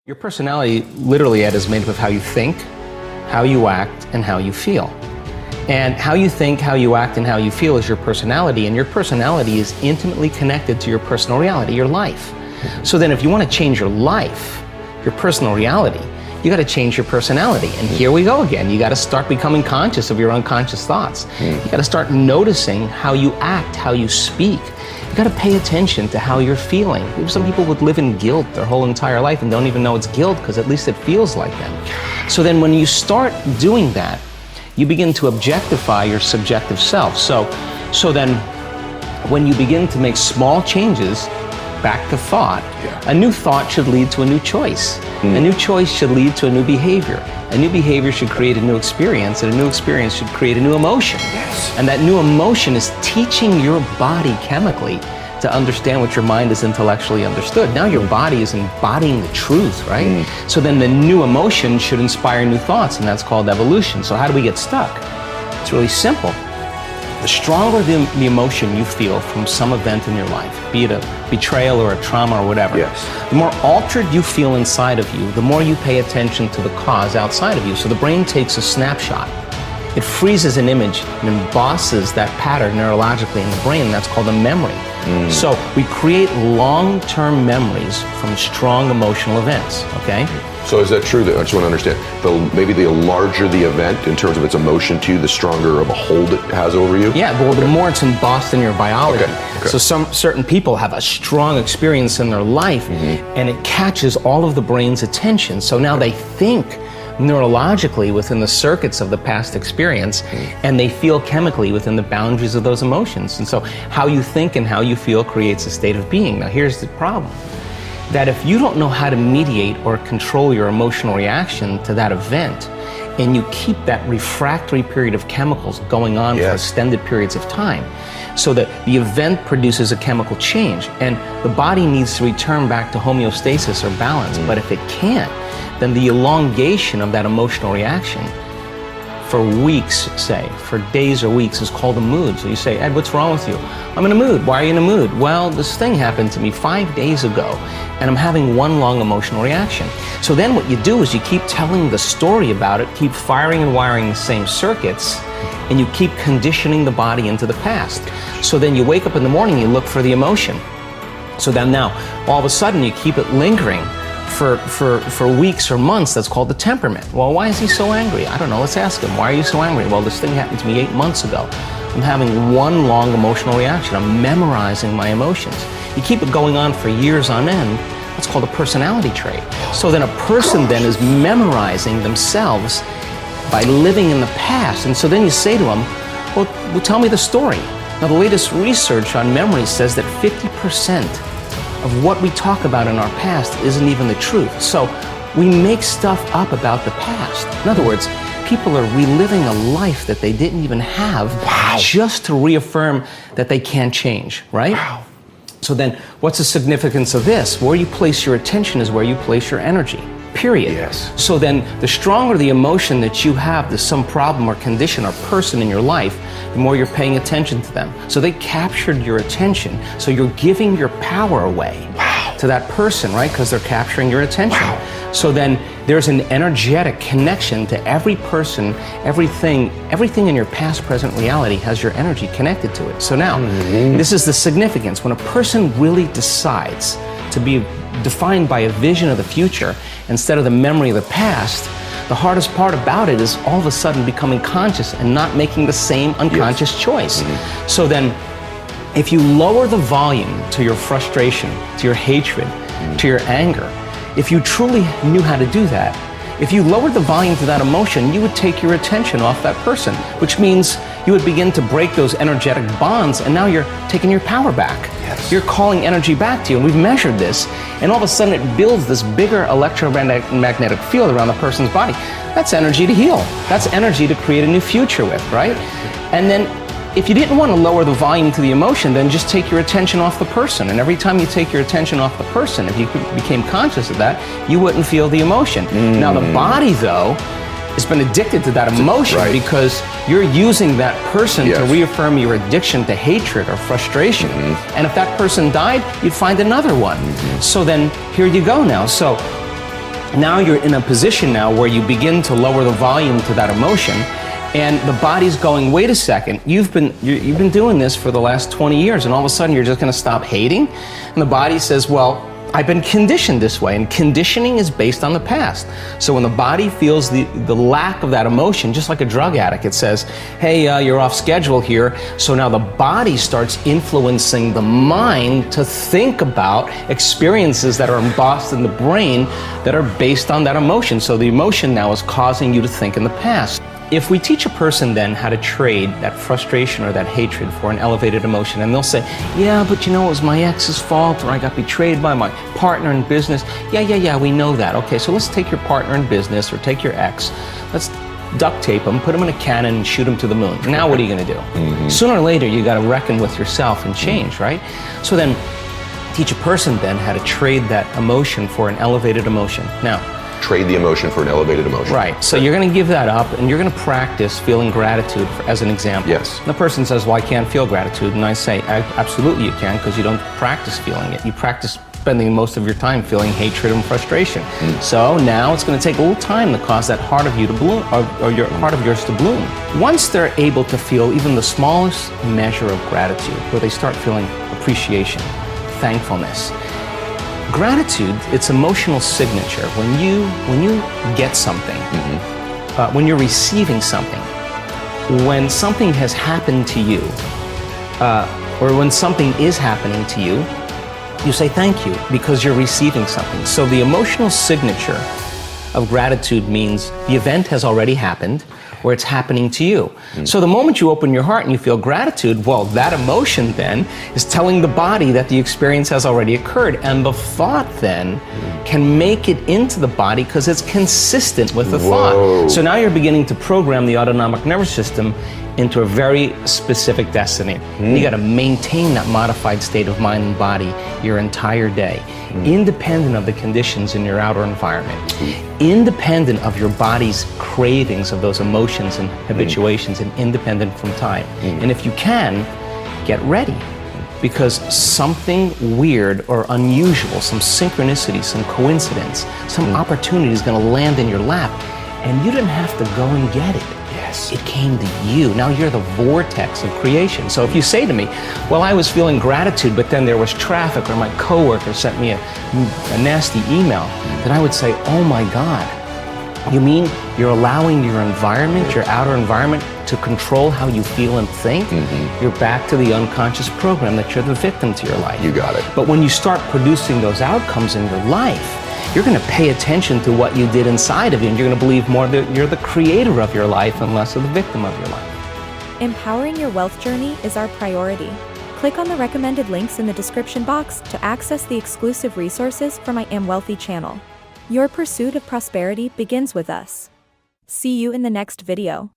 Your personality, literally, Ed, is made up of how you think, how you act, and how you feel. And how you think, how you act, and how you feel is your personality, and your personality is intimately connected to your personal reality, your life. So then if you want to change your life, your personal reality, you got to change your personality. And here we go again. You got to start becoming conscious of your unconscious thoughts. You got to start noticing how you act, how you speak. You got to pay attention to how you're feeling. Some people would live in guilt their whole entire life and don't even know it's guilt because at least it feels like them. So then when you start doing that, you begin to objectify your subjective self. So then when you begin to make small changes, back to thought, a new thought should lead to a new choice. A new choice should lead to a new behavior. A new behavior should create a new experience, and a new experience should create a new emotion. And that new emotion is teaching your body chemically to understand what your mind has intellectually understood. Now your body is embodying the truth, right? So then the new emotion should inspire new thoughts, and that's called evolution. So how do we get stuck? It's really simple. The stronger the emotion you feel from some event in your life, be it a betrayal or a trauma or whatever, the more altered you feel inside of you, the more you pay attention to the cause outside of you. So the brain takes a snapshot. It freezes an image and embosses that pattern neurologically in the brain, and that's called a memory. So we create long-term memories from strong emotional events, okay? So is that true? That I just want to understand. Maybe the larger the event in terms of its emotion to you, the stronger of a hold it has over you? Yeah, well, the more it's embossed in your biology. So certain people have a strong experience in their life, and it catches all of the brain's attention. So now they think neurologically within the circuits of the past experience, and they feel chemically within the boundaries of those emotions. And so how you think and how you feel creates a state of being. Now here's the problem, that if you don't know how to mediate or control your emotional reaction to that event, and you keep that refractory period of chemicals going on for extended periods of time, so that the event produces a chemical change, and the body needs to return back to homeostasis or balance. But if it can't, then the elongation of that emotional reaction for weeks, say, for days or weeks, is called a mood. So you say, Ed, what's wrong with you? I'm in a mood. Why are you in a mood? Well, this thing happened to me 5 days ago, and I'm having one long emotional reaction. So then what you do is you keep telling the story about it, keep firing and wiring the same circuits, and you keep conditioning the body into the past. So then you wake up in the morning, you look for the emotion. So then now, all of a sudden, you keep it lingering for weeks or months. That's called the temperament. Well, why is he so angry? I don't know. Let's ask him. Why are you so angry? Well, this thing happened to me 8 months ago. I'm having one long emotional reaction. I'm memorizing my emotions. You keep it going on for years on end. That's called a personality trait. So then a person then is memorizing themselves by living in the past. And so then you say to them, well, tell me the story. Now, the latest research on memory says that 50% of what we talk about in our past isn't even the truth. So we make stuff up about the past. In other words, people are reliving a life that they didn't even have just to reaffirm that they can't change, right? So then what's the significance of this? Where you place your attention is where you place your energy, period. So then the stronger the emotion that you have to some problem or condition or person in your life, the more you're paying attention to them. So they captured your attention. So you're giving your power away to that person, right? Because they're capturing your attention. So then there's an energetic connection to every person, everything in your past, present reality has your energy connected to it. So now, this is the significance. When a person really decides to be defined by a vision of the future instead of the memory of the past, the hardest part about it is all of a sudden becoming conscious and not making the same unconscious choice. So then, if you lower the volume to your frustration, to your hatred, to your anger, if you truly knew how to do that, if you lowered the volume to that emotion, you would take your attention off that person, which means you would begin to break those energetic bonds, and now you're taking your power back. You're calling energy back to you, and we've measured this, and all of a sudden it builds this bigger electromagnetic field around the person's body. That's energy to heal. That's energy to create a new future with, right? And then if you didn't want to lower the volume to the emotion, then just take your attention off the person. And every time you take your attention off the person, if you became conscious of that, you wouldn't feel the emotion. Now the body, though, has been addicted to that emotion because you're using that person to reaffirm your addiction to hatred or frustration. And if that person died, you'd find another one. So then here you go now. So Now you're in a position now where you begin to lower the volume to that emotion, and the body's going, wait a second, you've been doing this for the last 20 years, and all of a sudden you're just going to stop hating? And the body says, well, I've been conditioned this way, and conditioning is based on the past. So when the body feels the lack of that emotion, just like a drug addict, it says, hey, you're off schedule here. So now the body starts influencing the mind to think about experiences that are embossed in the brain that are based on that emotion. So the emotion now is causing you to think in the past. If we teach a person then how to trade that frustration or that hatred for an elevated emotion, and they'll say, yeah, but you know, it was my ex's fault, or I got betrayed by my partner in business. Yeah, we know that. Okay, so let's take your partner in business or take your ex. Let's duct tape him, put him in a cannon, and shoot him to the moon. Now what are you going to do? Sooner or later, you got to reckon with yourself and change, right? So then, teach a person then how to trade that emotion for an elevated emotion. Now, trade the emotion for an elevated emotion. Right. So you're going to give that up, and you're going to practice feeling gratitude as an example. Yes. The person says, well, I can't feel gratitude. And I say, absolutely you can, because you don't practice feeling it. You practice spending most of your time feeling hatred and frustration. So now it's going to take a little time to cause that heart of you to bloom, or your heart of yours to bloom. Once they're able to feel even the smallest measure of gratitude, where they start feeling appreciation, thankfulness, gratitude, it's emotional signature. When you get something, when you're receiving something, when something has happened to you, or when something is happening to you, you say thank you because you're receiving something. So the emotional signature of gratitude means the event has already happened, or it's happening to you. So the moment you open your heart and you feel gratitude, well, that emotion then is telling the body that the experience has already occurred, and the thought then can make it into the body because it's consistent with the thought. So now you're beginning to program the autonomic nervous system into a very specific destiny. You got to maintain that modified state of mind and body your entire day, independent of the conditions in your outer environment, independent of your body's cravings of those emotions and habituations, and independent from time. And if you can, get ready, because something weird or unusual, some synchronicity, some coincidence, some opportunity is going to land in your lap, and you didn't have to go and get it. It came to you. Now you're the vortex of creation. So if you say to me, well, I was feeling gratitude, but then there was traffic, or my coworker sent me a nasty email, then I would say, oh my God, you mean you're allowing your environment, your outer environment, to control how you feel and think? You're back to the unconscious program that you're the victim to your life. You got it. But when you start producing those outcomes in your life, you're going to pay attention to what you did inside of you, and you're going to believe more that you're the creator of your life and less of the victim of your life. Empowering your wealth journey is our priority. Click on the recommended links in the description box to access the exclusive resources from my Am Wealthy channel. Your pursuit of prosperity begins with us. See you in the next video.